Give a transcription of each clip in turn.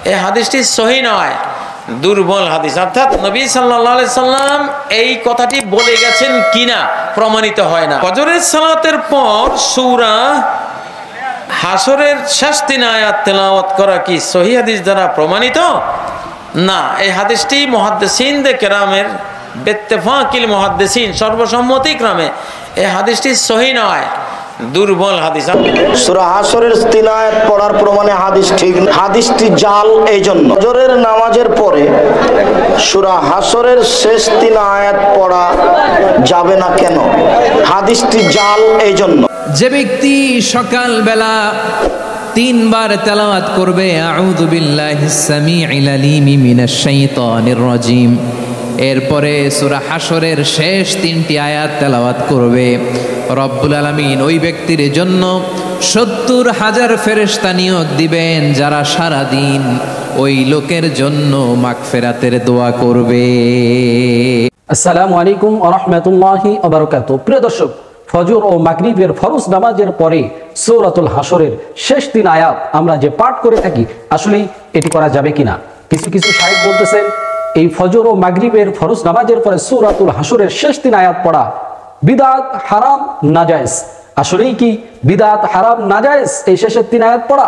এই হাদিসটি সহিহ নয়, দুর্বল হাদিস। অর্থাৎ নবী সাল্লাল্লাহু আলাইহি সাল্লাম এই কথাটি বলে গেছেন কিনা প্রমাণিত হয় না। ফজরের সালাতের পর সূরা হাসরের শেষ 3 আয়াত তেলাওয়াত করা কি সহিহ হাদিস দ্বারা প্রমাণিত? না, এই হাদিসটি মুহাদ্দিসিনদের কেরামের বিত্তেফাকিল মুহাদ্দিসিন সর্বসম্মতিক্রমে এই হাদিসটি সহিহ নয়, দুর্বল হাদিস। সূরা হাসরের 3 আয়াত পড়ার প্রমাণে হাদিস ঠিক, হাদিসটি জাল। এই জন্য ফজরের নামাজের পরে সূরা হাসরের শেষ 3 আয়াত পড়া যাবে না কেন? হাদিসটি জাল। এই জন্য যে ব্যক্তি সকাল বেলা 3 বার তেলাওয়াত করবে আউযু বিল্লাহিস সামিউল আলিম মিনাশ শাইতানির রাজিম, এরপরে সূরা হাসরের শেষ 3টি আয়াত তেলাওয়াত করবে, রব্বুল আলামিন ওই ব্যক্তির জন্য 70,000 ফেরেশতা নিয়োগ দিবেন যারা সারা দিন ওই লোকের জন্য মাগফিরাতের দোয়া করবে। আসসালামু আলাইকুম ওয়া রাহমাতুল্লাহি ওয়া বারাকাতুহু। প্রিয় দর্শক, ফজর ও মাগরিবের ফরজ নামাজের পরে সূরাতুল হাসরের শেষ 3 আয়াত আমরা যে পাঠ করে থাকি, আসলে এটি করা যাবে কিনা? কিছু কিছু শায়েখ বলতেছেন এই ফজর ও মাগরিবের ফরজ নামাজের পরে সূরাতুল হাসরের শেষ 3 আয়াত পড়া বিদআত, হারাম, নাজায়েজ। আসলেই কি বিদআত, হারাম, নাজায়েজ এই শেষের 3 আয়াত পড়া,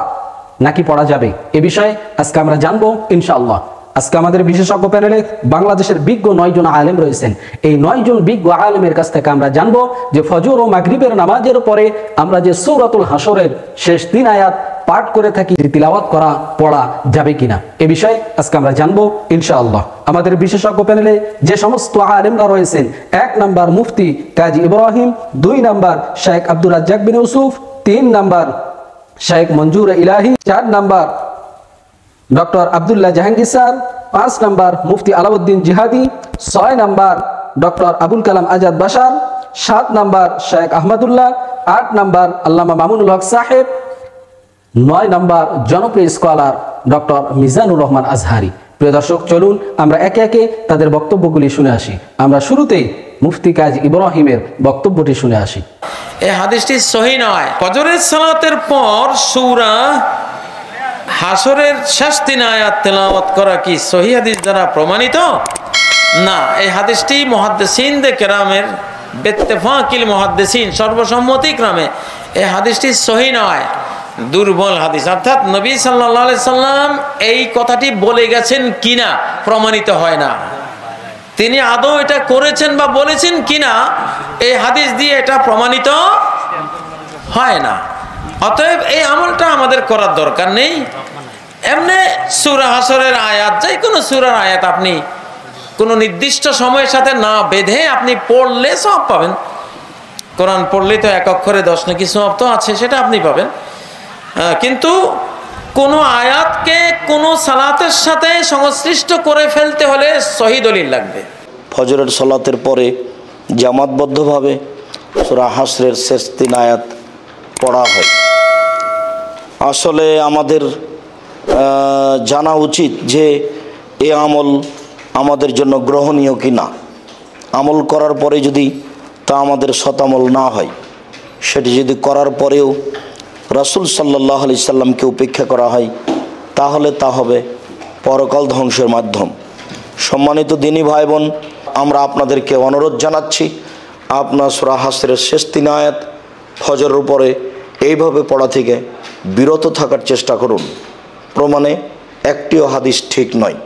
নাকি পড়া যাবে? এ বিষয়ে আজকে আমরা জানবো ইনশাআল্লাহ। আজকে আমাদের বিশেষজ্ঞ প্যানেলে বাংলাদেশের বিজ্ঞ 9 জন আলেম রয়েছেন। এই 9 জন বিজ্ঞ আলেমের কাছ থেকে আমরা জানবো যে ফজর ও মাগরিবের নামাজের পরে আমরা যে সূরাতুল হাসরের শেষ 3 আয়াত পাঠ করে থাকি, তিলাওয়াত করা, পড়া যাবে কিনা, এ বিষয়ে আজকে আমরা জানবো ইনশাআল্লাহ। আমাদের বিশেষজ্ঞ প্যানেলে যে সমস্ত আলেমরা রয়েছেন, 1 number Mufti Kazi Ibrahim, 2 number Sheikh Abdur Razzak bin Yusuf, 3 number Sheikh Manzur Elahi, 4 number doctor Abdullah Jahangir sir, 5 number Mufti Alauddin Jihadi, 6 number doctor Abul Kalam Azad Bashar, 7 number Sheikh Ahmadullah, 8 number Allama Mamunul Haque সাহেব, 9 নাম্বার জনপ্রিয় স্কলার ডক্টর মিজানুর রহমান আজহারি। প্রিয় দর্শক, চলুন আমরা একে একে তাদের বক্তব্যগুলি শুনে আসি। আমরা শুরুতেই মুফতি কাজী ইব্রাহিমের বক্তব্যটি শুনে আসি। এই হাদিসটি সহিহ নয়। ফজরের সালাতের পর সূরা হাসরের শেষ 3 আয়াত তেলাওয়াত করা কি সহিহ হাদিস দ্বারা প্রমাণিত? না, এই হাদিসটি মুহাদ্দিসিনদের কেরামের বিত্তেফাকিল মুহাদ্দিসিন সর্বসম্মতিক্রমে এই হাদিসটি সহিহ নয়, দুর্বল হাদিস। অর্থাৎ নবী সাল্লাল্লাহু আলাইহি সাল্লাম এই কথাটি বলে গেছেন কিনা প্রমাণিত হয় না। তিনি আদৌ এটা করেছেন বা বলেছেন কিনা এই হাদিস দিয়ে এটা প্রমাণিত হয় না। অতএব এই আমলটা আমাদের করার দরকার নেই। এমনি সূরা হাসরের আয়াত, যে কোনো সূরার আয়াত আপনি কোনো নির্দিষ্ট সময়ের সাথে না বেঁধে আপনি পড়লে সওয়াব পাবেন। কোরআন পড়লে তো 1 অক্ষরে 10 নাকি সওয়াব তো আছে, সেটা আপনি পাবেন। কিন্তু কোন আয়াতকে কোন সালাতের সাথে সংশ্লিষ্ট করে ফেলতে হলে সহিহ দলিল লাগবে। ফজরের সালাতের পরে জামাতবদ্ধভাবে সূরা হাসরের শেষ 3 আয়াত পড়া হয়। আসলে আমাদের জানা উচিত যে এ আমল আমাদের জন্য গ্রহণীয় কি না। আমল করার পরে যদি তা আমাদের শতামল না হয়, সেটি যদি করার পরেও রাসূল সাল্লাল্লাহু আলাইহি সাল্লামকে উপেক্ষা করা হয়, তাহলে তা হবে পরকাল ধ্বংসের মাধ্যম। সম্মানিত দিনী ভাই বোন, আমরা আপনাদেরকে অনুরোধ জানাচ্ছি, আপনার সূরা হাসরের শেষ 3 আয়াত ফজরের উপরে এইভাবে পড়া থেকে বিরত থাকার চেষ্টা করুন। প্রমাণে একটিও হাদিস ঠিক নয়।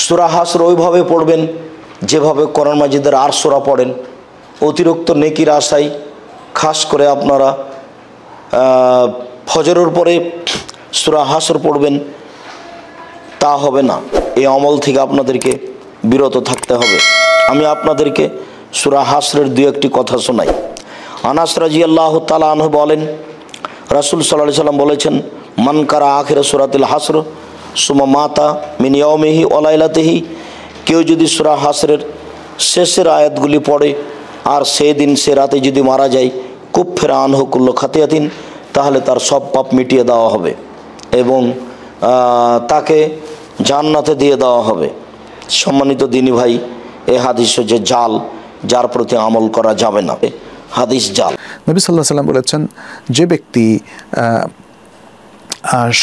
সূরা হাসর ওইভাবে পড়বেন যেভাবে কোরআন মাজিদের আর সূরা পড়েন। অতিরিক্ত নেকির আশায় খাস করে আপনারা ফজরের পরে সূরা হাসর পড়বেন, তা হবে না। এই আমল থেকে আপনাদেরকে বিরত থাকতে হবে। আমি আপনাদেরকে সূরা হাসরের 2-1টি কথা শোনাই। আনাস রাদিয়াল্লাহু তাআলা আনহু বলেন, রাসূল সাল্লাল্লাহু আলাইহি সাল্লাম বলেছেন, মান কারা আখির সূরাতুল হাসর সুমা মাতা মিন ইয়াউমিহি ওয়া লাইলাতিহি, কেউ যদি সূরা হাসরের শেষের আয়াতগুলি পড়ে আর সেই দিন সে রাতে যদি মারা যায়, কুফিরা আনহু কুল্লু খাতিয়াতিন, তাহলে তার সব পাপ মিটিয়ে দেওয়া হবে এবং তাকে জান্নাতে দিয়ে দেওয়া হবে। সম্মানিত দিনী ভাই, এই হাদিস যে জাল, যার প্রতি আমল করা যাবে না, হাদিস জাল। নবী সাল্লাল্লাহু আলাইহি সাল্লাম বলেছেন, যে ব্যক্তি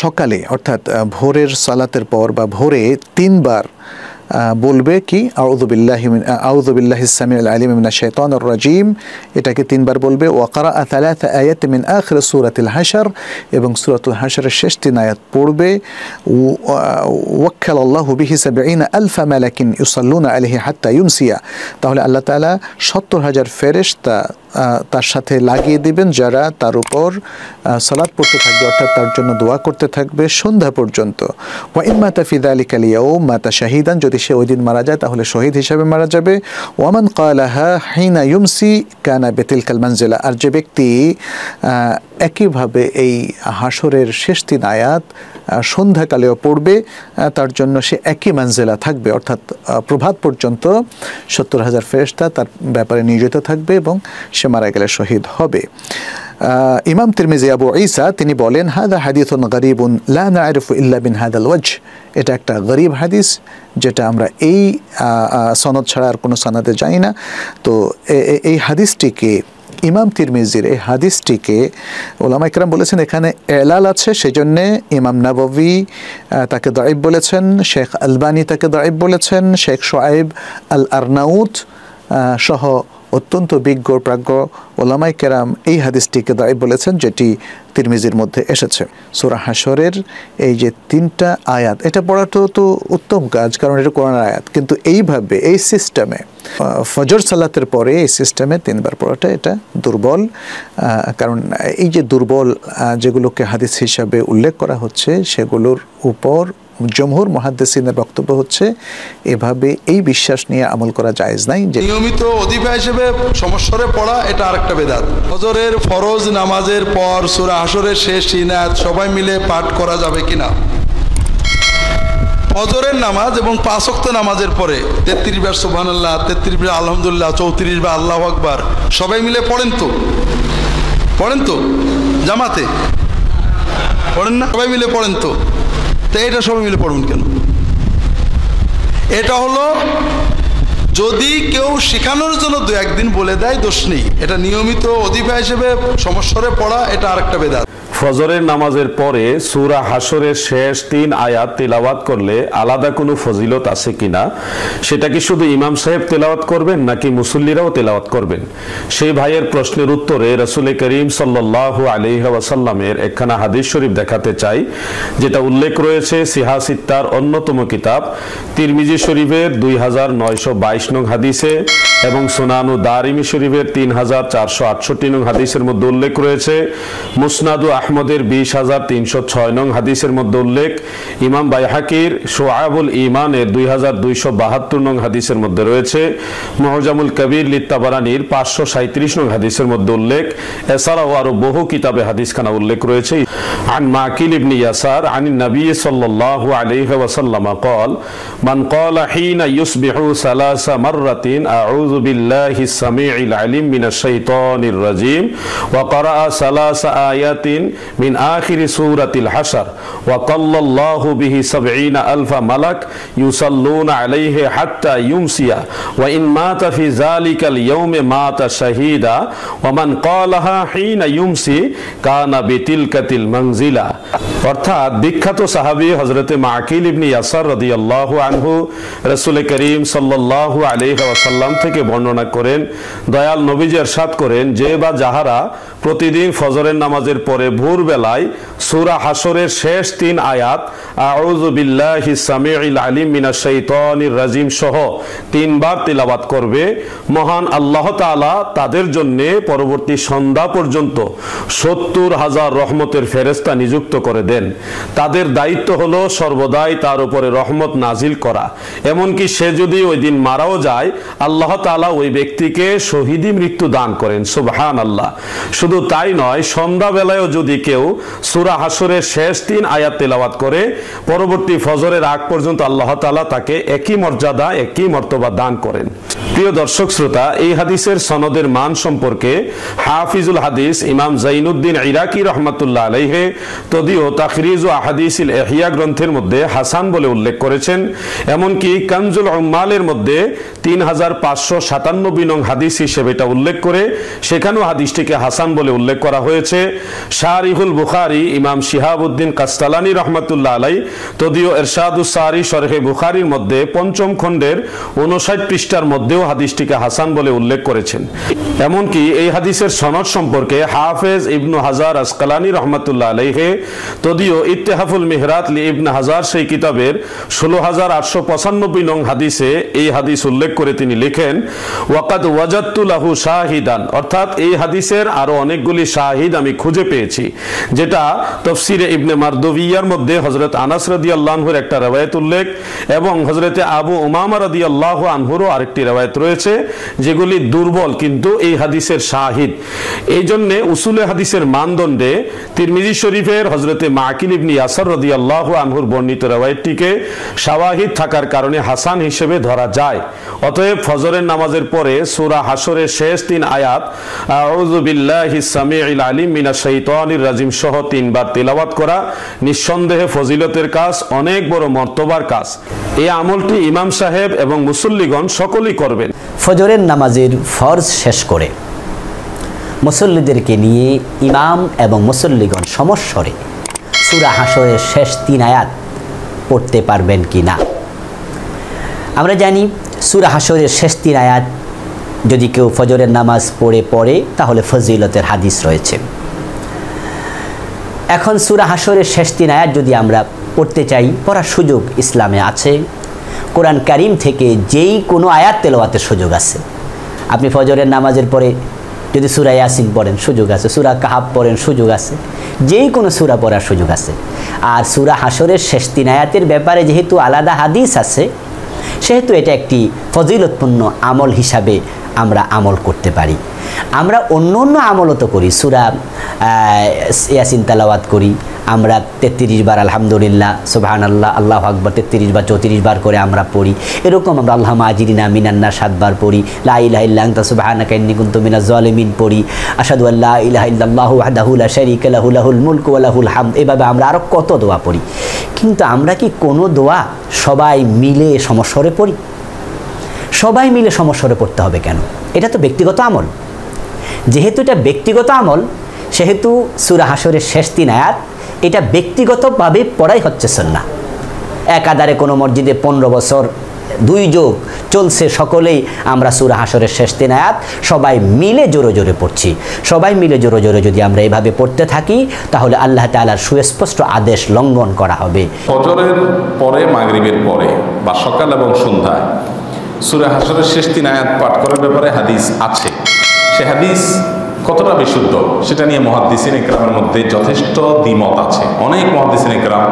সকালে অর্থাৎ ভোরের সালাতের পর বা ভোরে 3 বার বলবে কি আউযু বিল্লাহিস সামিউল আলিম মিনাশ শাইতানির রাজিম, এটাকে 3 বার বলবে। ওয়া ক্বারাআ 3 আয়াত মিন আখির সূরাতুল হাশর, এবং সূরাতুল হাশরের শেষ 3 আয়াত পড়বে। ওয়াক্কালাল্লাহু বিহি ৭০,০০০ মালাকিন ইউসাল্লুনা আলাইহি হাত্তা ইউমসিয়া, তাহলে আল্লাহ তাআলা ৭০,০০০ ফেরেশতা তার সাথে লাগিয়ে দিবেন, যারা তার উপর সালাত পড়তে থাকবে, অর্থাৎ তার জন্য দোয়া করতে থাকবে সন্ধ্যা পর্যন্ত। ওয়া ইন মাতা ফি যালিকাল ইয়াউম মাতা শাহিদান, যদি সে ওই দিন মারা যায় তাহলে শহীদ হিসাবে মারা যাবে। ওয়ামান ক্বালাহা হিনা ইউমসি কানা বিতিলকাল মানজিলা, আর যে ব্যক্তি একইভাবে এই হাসরের শেষ 3 আয়াত সন্ধ্যাকালেও পড়বে, তার জন্য সে একই মানজিলা থাকবে, অর্থাৎ প্রভাত পর্যন্ত ৭০,০০০ ফেরেশতা তার ব্যাপারে নিয়োজিত থাকবে এবং সে মারা গেলে শহীদ হবে। ইমাম তিরমিজি আবু ঈসা তিনি বলেন, হাদা হাদিসুন গরীবুন লা না'রিফু ইল্লা বিন হাদাল ওয়াজহ, এটা একটা গরীব হাদিস যেটা আমরা এই সনদ ছাড়া আর কোনো সনদে জানি না। তো এই হাদিসটিকে ইমাম তিরমিজির এই হাদিসটিকে ওলামা ইকরাম বলেছেন এখানে এলাল আছে, সেজন্যে ইমাম নাববী তাকে দাঈফ বলেছেন, শেখ আলবানী তাকে দাঈফ বলেছেন, শেখ শুআইব আল আরনাউত সহ অত্যন্ত বিজ্ঞ প্রাজ্ঞ ওলামায়ে কেরাম এই হাদিসটিকে দাঈফ বলেছেন, যেটি তিরমিজির মধ্যে এসেছে। সূরা হাশরের এই যে 3টা আয়াত, এটা পড়াটা তো উত্তম কাজ, কারণ এটা কোরআনের আয়াত, কিন্তু এইভাবে এই সিস্টেমে ফজর সালাতের পরে এই সিস্টেমে 3 বার পড়াটা এটা দুর্বল। কারণ এই যে দুর্বল যেগুলোকে হাদিস হিসাবে উল্লেখ করা হচ্ছে, সেগুলোর উপর জমহুর মুহাদ্দিসিনের বক্তব্য হচ্ছে এভাবে এই বিশ্বাস নিয়ে আমল করা জায়েজ নাই। যে নিয়মিত অধিবা হিসেবে সমস্বরে পড়া এটা আরেকটা বেদাত। ফজরের ফরজ নামাজের পর সূরা হাশরের শেষ 3 আয়াত সবাই মিলে পাঠ করা যাবে কিনা? ফজরের নামাজ এবং 5 ওয়াক্ত নামাজের পরে 33 বার সুবহানাল্লাহ, 33 বার আলহামদুলিল্লাহ, 34 বার আল্লাহু আকবার সবাই মিলে পড়েন তো জামাতে পড়েন না? সবাই মিলে পড়েন তো এটা সবাই মিলে পড়ুন কেন? এটা হলো যদি কেউ শেখানোর জন্য 2-1 দিন বলে দেয় দোষ নেই, এটা নিয়মিত অধিবা হিসেবে সমস্বরে পড়া এটা আরেকটা বেদাত। ফজরের নামাজের পরে সূরা হাশরের শেষ 3 আয়াত তেলাওয়াত করলে আলাদা কোনো ফজিলত আছে কিনা, সেটা কি শুধু ইমাম সাহেব তেলাওয়াত করবেন নাকি মুসল্লিরাও তেলাওয়াত করবেন? সেই ভাইয়ের প্রশ্নের উত্তরে রাসূল করিম সাল্লাল্লাহু আলাইহি ওয়াসাল্লামের একখানা হাদিস শরীফ দেখাতে চাই, যেটা উল্লেখ রয়েছে সিহা সিত্তার অন্যতম কিতাব তিরমিজি শরীফের 2922 নং হাদিসে এবং সুনানু দারিমি শরীফের 3468 নং হাদিসের মধ্যে উল্লেখ রয়েছে। মুসনাদু আহমদের 20306 নং হাদিসের মধ্যে উল্লেখ। ইমাম বাইহাকির শুআবুল ঈমানের 2272 নং হাদিসের মধ্যে রয়েছে। মুহজামুল কবির লিত্তাবারানির 537 নং হাদিসের মধ্যে উল্লেখ। এছাড়াও আরো বহু কিতাবে হাদিসখানা উল্লেখ রয়েছে। عن معقل بن يسار عن النبي صلى الله عليه وسلم قال من قال حين يصبح 3 مرات أعوذ بالله السميع العليم من الشيطان الرجيم وقرأ 3 آيات من آخر سورة الحشر وقل الله به 70,000 ملك يصلون عليه حتى يمسي وإن مات في ذلك اليوم مات شهيدا ومن قالها حين يمسي كان بتلك المنزلة। অর্থাৎ বিখ্যাত সাহাবী হযরতে মাকিল ইবনে ইয়াসার রাদিয়াল্লাহু আনহু রাসূল করিম সাল্লাল্লাহু আলাইহি ওয়াসাল্লাম থেকে বর্ণনা করেন, দয়াল নবীজি ইরশাদ করেন, যে বা যাহারা প্রতিদিন ফজরের নামাজের পরে ভোরবেলায় সূরা হাশরের শেষ 3 আয়াত আউযু বিল্লাহিস সামিউল আলিম মিনাশ শাইতানির রাজিম সহ 3 বার তিলাওয়াত করবে, মহান আল্লাহ তাআলা তাদের জন্য পরবর্তী সন্ধ্যা পর্যন্ত 70,000 রহমতের ফেরেশতা নিযুক্ত করে দেন। তাদের দায়িত্ব হলো সর্বদাই তার উপরে রহমত নাজিল করা, এমনকি সে যদি ওই দিন মারাও যায় আল্লাহ তাআলা ওই ব্যক্তিকে শহীদি মৃত্যু দান করেন। সুবহানাল্লাহ। শুধু তাই নয়, সন্ধ্যাবেলায়ও যদি কেউ সূরা হাশরের শেষ 3 আয়াত তেলাওয়াত করে পরবর্তী ফজরের আগ পর্যন্ত আল্লাহ তাআলা তাকে একই মর্যাদা একই মর্তবা দান করেন। প্রিয় দর্শক শ্রোতা, এই হাদিসের সনদের মান সম্পর্কে হাফিজুল হাদিস ইমাম জাইনুদ্দিন ইরাকি রহমাতুল্লাহ আলাইহি তদীয় তাখরিজ ও আহাদিসিল ইহয়া গ্রন্থের মধ্যে হাসান বলে উল্লেখ করেছেন। এমনকি কানজুল উম্মালের মধ্যে 3597 নং হাদিস হিসেবে এটা উল্লেখ করে সেখানেও হাদিসটিকে হাসান বলে উল্লেখ করা হয়েছে। শারিহুল বুখারী ইমাম শিহাবউদ্দিন কাস্তালানী রহমাতুল্লাহ আলাইহি তদীয় ইরশাদুস সারি শরহে বুখারীর মধ্যে 5ম খণ্ডের 59 পৃষ্ঠার মধ্যেও হাদিসটিকে হাসান বলে উল্লেখ করেছেন। এমনকি এই হাদিসের সনদ সম্পর্কে হাফেজ ইবনু হাজার আসকালানী রহমাতুল্লাহ আলাইহি তদীয় ইত্তেহাফুল মিহরাত লি ইবনে হাজার সেই কিতাবের 16895 নং হাদিসে এই হাদিস উল্লেখ করে তিনি লিখেন, ওয়াকাদ ওয়াজাদতু লাহু শাহিদান, অর্থাৎ এই হাদিসের আরো অনেকগুলি শাহিদ আমি খুঁজে পেয়েছি, যেটা তাফসিরে ইবনে মারদুভিয়ার মধ্যে হযরত আনাস রাদিয়াল্লাহু আনহুর একটা রওয়ায়াত উল্লেখ এবং হযরতে আবু উমামা রাদিয়াল্লাহু আনহুরও আরেকটি রওয়ায়াত রয়েছে, যেগুলি দুর্বল কিন্তু এই হাদিসের শাহিদ। এই জন্য উসুলে হাদিসের মানদণ্ডে তিরমিজি শরীফের হযরতে মাকিল ইবনে ইয়াসার রাদিয়াল্লাহু আনহুর বর্ণিত রওয়ায়াতটিকে শাওয়াহিদ থাকার কারণে হাসান হিসেবে ধরা যায়। অতএব ফজরের নামাজের পরে সূরা হাশরের শেষ 3 আয়াত আউযু বিল্লাহিস সামিউল আলিম মিনাশ শাইতানির রাজিম সহ 3 বার তেলাওয়াত করা নিঃসন্দেহে ফজিলতের কাজ, অনেক বড় মর্তবার কাজ। এই আমলটি ইমাম সাহেব এবং মুসল্লিগণ সকলেই করবেন। ফজরের নামাজের ফরজ শেষ করে মুসল্লিদেরকে নিয়ে ইমাম এবং মুসল্লিগণ সমস্বরে সূরা হাশরের শেষ 3 আয়াত পড়তে পারবেন কি না? আমরা জানি সূরা হাশরের শেষ 3 আয়াত যদি কেউ ফজরের নামাজ পড়ে তাহলে ফজিলতের হাদিস রয়েছে। এখন সূরা হাশরের শেষ 3 আয়াত যদি আমরা পড়তে চাই, পড়ার সুযোগ ইসলামে আছে। কোরআন কারীম থেকে যেই কোনো আয়াত তেলাওয়াতের সুযোগ আছে। আপনি ফজরের নামাজের পরে যদি সূরা ইয়াসিন পড়েন সুযোগ আছে, সূরা কাহাফ পড়েন সুযোগ আছে, যেই কোনো সূরা পড়ার সুযোগ আছে। আর সূরা হাশরের শেষ 3 আয়াতের ব্যাপারে যেহেতু আলাদা হাদিস আছে, সেহেতু এটা একটি ফজিলতপূর্ণ আমল হিসাবে আমরা আমল করতে পারি। আমরা অন্য আমলও তো করি, সূরা ইয়াসিন তেলাওয়াত করি, আমরা 33 বার আলহামদুলিল্লাহ সুবহানাল্লাহ আল্লাহু আকবার 33 বার 34 বার করে আমরা পড়ি। এরকম আমরা আল্লাহুম্মা আজিরিনা মিনান নার 7 বার পড়ি, লা ইলাহা ইল্লা আনতা সুবহানাকা ইন্নী কুনতু মিনাজ জালিমিন পড়ি, আশহাদু আল্লা ইলাহা ইল্লাল্লাহু ওয়াহদাহু লা শারীকা লাহু লাহুল মুলকু ওয়া লাহুল হামদ। এভাবে আমরা আরো কত দোয়া পড়ি, কিন্তু আমরা কি কোনো দোয়া সবাই মিলে সমস্বরে পড়ি? সবাই মিলে সমস্বরে পড়তে হবে কেন? এটা তো ব্যক্তিগত আমল। যেহেতু এটা ব্যক্তিগত আমল, সেহেতু সূরা হাশরের শেষ 3 আয়াত এটা ব্যক্তিগতভাবে পড়াই হচ্ছে সুন্নাহ। একাধারে কোনো মসজিদে 15 বছর 2 যোগ চলছে, সকলেই আমরা সূরা হাশরের শেষ 3 আয়াত সবাই মিলে জোরে জোরে পড়ছি। সবাই মিলে জোরে জোরে যদি আমরা এভাবে পড়তে থাকি, তাহলে আল্লাহ তাআলার সুস্পষ্ট আদেশ লঙ্ঘন করা হবে। ফজরের পরে, মাগরিবের পরে বা সকাল এবং সন্ধ্যায় সূরা হাশরের শেষ 3 আয়াত পাঠ করার ব্যাপারে হাদিস আছে। সে হাদিস কতটা বিশুদ্ধ সেটা নিয়ে মুহাদ্দিসিন ইকরামের মধ্যে যথেষ্ট দ্বিমত আছে। অনেক মুহাদ্দিসিন ইকরাম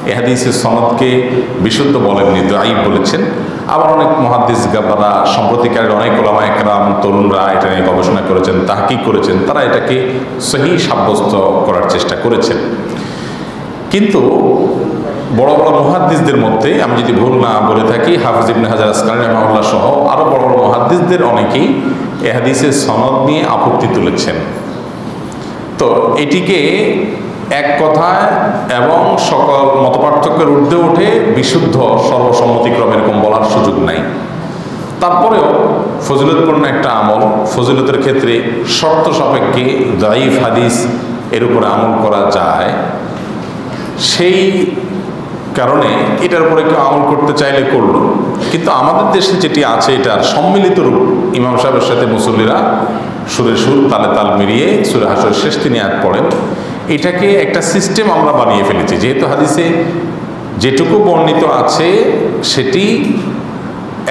এই হাদিসের সনদকে বিশুদ্ধ বলেননি, দাঈফ বলেছেন। আবার অনেক মুহাদ্দিস গাবারা, সম্প্রতিকারের অনেক উলামা ইকরাম, তরুণরা এটা নিয়ে গবেষণা করেছেন, তাহকিক করেছেন, তারা এটাকে সহিহ সাব্যস্ত করার চেষ্টা করেছেন। কিন্তু বড় বড় মুহাদ্দিসদের মধ্যে, আমি যদি ভুল না বলে থাকি, হাফিজ ইবনে হাজার আসকালানী রাহিমাহুল্লাহ সহ আরো বড় বড় মুহাদ্দিসদের অনেকেই এই হাদিসের সনদ নিয়ে আপত্তি তুলেছেন। তো এটিকে এক কথায় এবং সকল মতপার্থক্যের ঊর্ধ্বে উঠে বিশুদ্ধ সর্বসম্মতিক্রমে এরকম বলার সুযোগ নাই। তারপরেও ফজিলতপূর্ণ একটা আমল, ফজিলতের ক্ষেত্রে শর্ত সাপেক্ষে দাঈফ হাদিস এর উপরে আমল করা যায়, সেই কারণে এটার উপরে কেউ আমল করতে চাইলে করলো। কিন্তু আমাদের দেশে যেটি আছে, এটার সম্মিলিত রূপ, ইমাম সাহেবের সাথে মুসল্লিরা সুরে সুর, তালে তাল মিলিয়ে সূরা হাশরের শেষ 3 আয়াত পড়েন। এটাকে একটা সিস্টেম আমরা বানিয়ে ফেলেছি। যেহেতু হাদিসে যেটুকু বর্ণিত আছে সেটি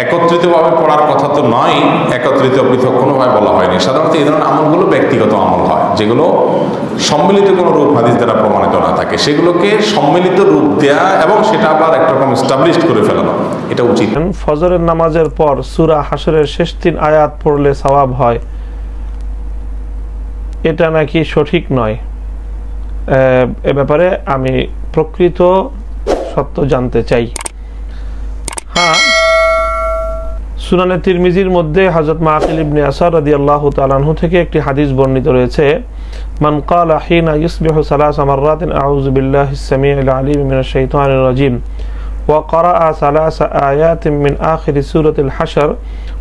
একত্রিতভাবে পড়ার কথা তো নয়, একত্রিত পৃথক কোনোভাবে বলা হয়নি। সাধারণত এই ধরনের আমলগুলো ব্যক্তিগত আমল হয়, যেগুলো সম্মিলিত কোনো রূপ হাদিস দ্বারা প্রমাণিত না থাকে, সেগুলোকে সম্মিলিত রূপ দেয়া এবং সেটা আবার একরকম এস্টাবলিশড করে ফেলানো, এটা উচিত। ফজরের নামাজের পর সূরা হাশরের শেষ 3 আয়াত পড়লে সওয়াব হয়, এটা নাকি সঠিক নয়। এ ব্যাপারে আমি প্রকৃত সত্য জানতে চাই। হ্যাঁ, সুনানে তিরমিজির মধ্যে হযরত মাকিল ইবনে আসার রাদিয়াল্লাহু তাআলা আনহু থেকে একটি হাদিস বর্ণিত রয়েছে, মান ক্বালা হিনা ইসবিহু সালাসা মাররাতিন আউযু বিল্লাহিস সামিউল আলিম মিনাশ শাইতানির রাজিম ওয়া ক্বারাআ সালাসা আয়াতিন মিন আখিরি সূরাতিল হাশর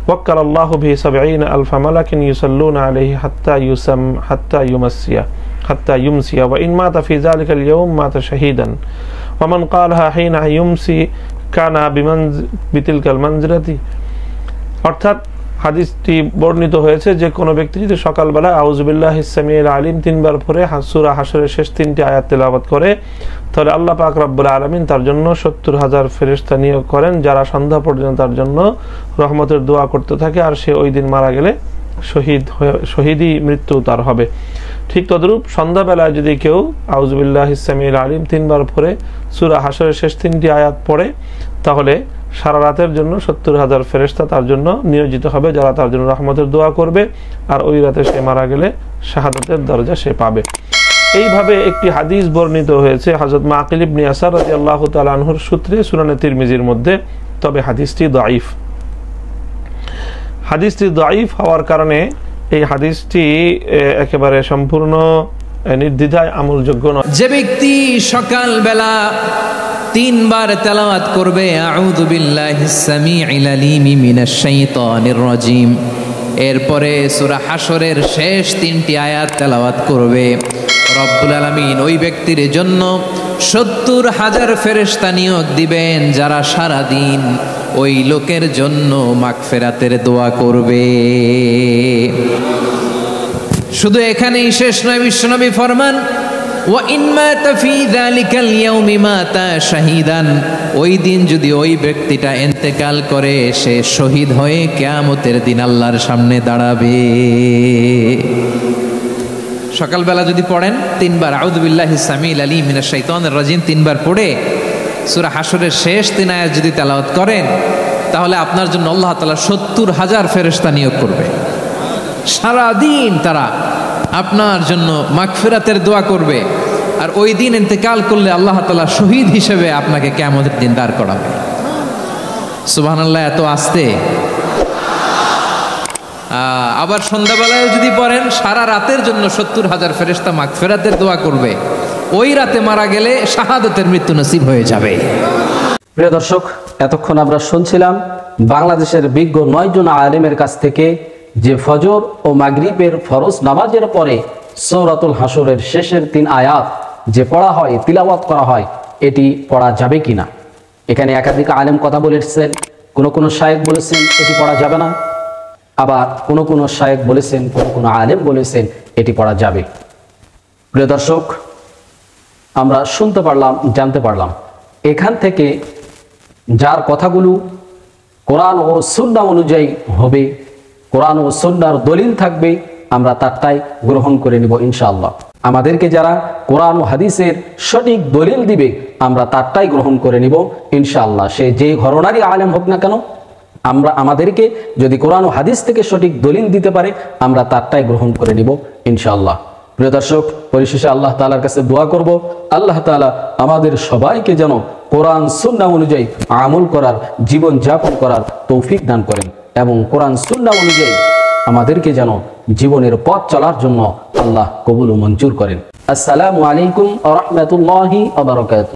ওয়াক্কালাল্লাহু বিহি ৭০,০০০ মালাকিন ইউসাল্লুনা আলাইহি হাত্তা ইউমসিয়া ওয়া ইন মাতা ফি যালিকাল ইয়াউম মাতা শাহীদান ওয়া মান ক্বালাহা হিনা ইউমসি কানা বিতিলকাল মানজিরাতি। অর্থাৎ হাদিসটি বর্ণিত হয়েছে যে কোনো ব্যক্তি যদি সকালবেলা আউযু বিল্লাহিস সামিউল আলিম 3 বার পড়ে সূরা হাশরের শেষ 3টি আয়াত তেলাওয়াত করে, তাহলে আল্লাহ পাক রব্বুল আলামিন তার জন্য ৭০,০০০ ফেরেশতা নিয়োগ করেন যারা সন্ধ্যা পর্যন্ত তার জন্য রহমতের দোয়া করতে থাকে, আর সে ওই দিন মারা গেলে শহীদই মৃত্যু তার হবে। ঠিক তদ্রূপ সন্ধ্যাবেলায় যদি কেউ আউযু বিল্লাহিস সামিউল আলিম 3 বার পড়ে সূরা হাশরের শেষ 3টি আয়াত পড়ে, তাহলে সারা রাতের জন্য ৭০,০০০ ফেরেশতা তার জন্য নিয়োজিত হবে যারা তার জন্য রহমতের দোয়া করবে, আর ওই রাতে সে মারা গেলে শাহাদাতের দরজা সে পাবে। এইভাবে একটি হাদিস বর্ণিত হয়েছে হযরত মাকিল ইবনে আসার রাদিয়াল্লাহু তাআলা আনহুর সূত্রে সুনানে তিরমিজির মধ্যে, তবে হাদিসটি দাঈফ। হাদিসটি দাঈফ হওয়ার কারণে এই হাদিসটি একেবারে সম্পূর্ণ নির্দ্বিধায় আমলযোগ্য নয়। যে ব্যক্তি সকালবেলা 3 বার তেলাওয়াত করবে আউযু বিল্লাহিস সামিউল আলিম মিনাশ শাইতানির রাজিম, এরপরে সূরা হাশরের শেষ 3টি আয়াত তেলাওয়াত করবে, রব্বুল আলামিন ওই ব্যক্তির জন্য ৭০,০০০ ফেরেশতা নিয়োগ দিবেন যারা সারা দিন ওই লোকের জন্য মাগফিরাতের দোয়া করবে। শুধু এখানেই শেষ নয়, বিশ্বনবী ফরমান ওয়া ইন মাতা ফি যালিকাল ইয়াউমি মাতা শাহীদান, ওই দিন যদি ওই ব্যক্তিটা ইন্তেকাল করে সে শহীদ হয়ে কিয়ামতের দিন আল্লাহর সামনে দাঁড়াবে। সকালবেলা যদি পড়েন 3 বার আউযু বিল্লাহিস সামিউল আলিম মিনাশ শাইতানির রাজিম 3 বার পড়ে সূরা হাশরের শেষ 3 আয়াত যদি তেলাওয়াত করেন, তাহলে আপনার জন্য আল্লাহ তাআলা ৭০,০০০ ফেরেশতা নিয়োগ করবে, সারা দিন তারা আপনার জন্য মাগফিরাতের দোয়া করবে, আর ওই দিন ইন্তেকাল করলে আল্লাহ তাআলা শহীদ হিসেবে আপনাকে কিয়ামতের দিন দাঁড় করাবে। সুবহানাল্লাহ, এত আস্তে। আবার সন্ধ্যাবেলায় যদি পড়েন সারা রাতের জন্য ৭০,০০০ ফেরেশতা মাগফিরাতের দোয়া করবে, ওই রাতে মারা গেলে শাহাদাতের মৃত্যু নসিব হয়ে যাবে। প্রিয় দর্শক, এতক্ষণ আমরা শুনছিলাম বাংলাদেশের বিজ্ঞ 9 জন আলেমের কাছ থেকে যে ফজর ও মাগরিবের ফরজ নামাজের পরে সূরাতুল হাশরের শেষের 3 আয়াত যে পড়া হয়, তিলাওয়াত করা হয়, এটি পড়া যাবে কিনা। এখানে একাধিক আলেম কথা বলেছেন, কোন শায়েখ বলেছেন এটি পড়া যাবে না, আবার কোন শায়েখ বলেছেন, কোন আলেম বলেছেন এটি পড়া যাবে। প্রিয় দর্শক, আমরা শুনতে পারলাম, জানতে পারলাম, এখান থেকে যার কথাগুলো কোরআন ও সুন্নাহ অনুযায়ী হবে, কোরআন ও সুন্নাহর দলিল থাকবে, আমরা তারটাই গ্রহণ করে নিব ইনশাআল্লাহ। আমাদেরকে যারা কোরআন ও হাদিসের সঠিক দলিল দিবে, আমরা তারটাই গ্রহণ করে নিব ইনশাআল্লাহ। সে যে ঘরানারই আলেম হোক না কেন, আমাদেরকে যদি কোরআন ও হাদিস থেকে সঠিক দলিল দিতে পারে, আমরা তারটাই গ্রহণ করে নিব ইনশাআল্লাহ। প্রিয় দর্শক, পরিশেষে আল্লাহ তাআলার কাছে দোয়া করব, আল্লাহ তাআলা আমাদের সবাইকে যেন কোরআন সুন্নাহ অনুযায়ী আমল করার, জীবন যাপন করার তৌফিক দান করেন, এবং কোরআন সুন্নাহ অনুযায়ী আমাদেরকে যেন জীবনের পথ চলার জন্য আল্লাহ কবুল ও মঞ্জুর করেন। আসসালামু আলাইকুম ওয়া রাহমাতুল্লাহি ওয়া বারাকাতুহু।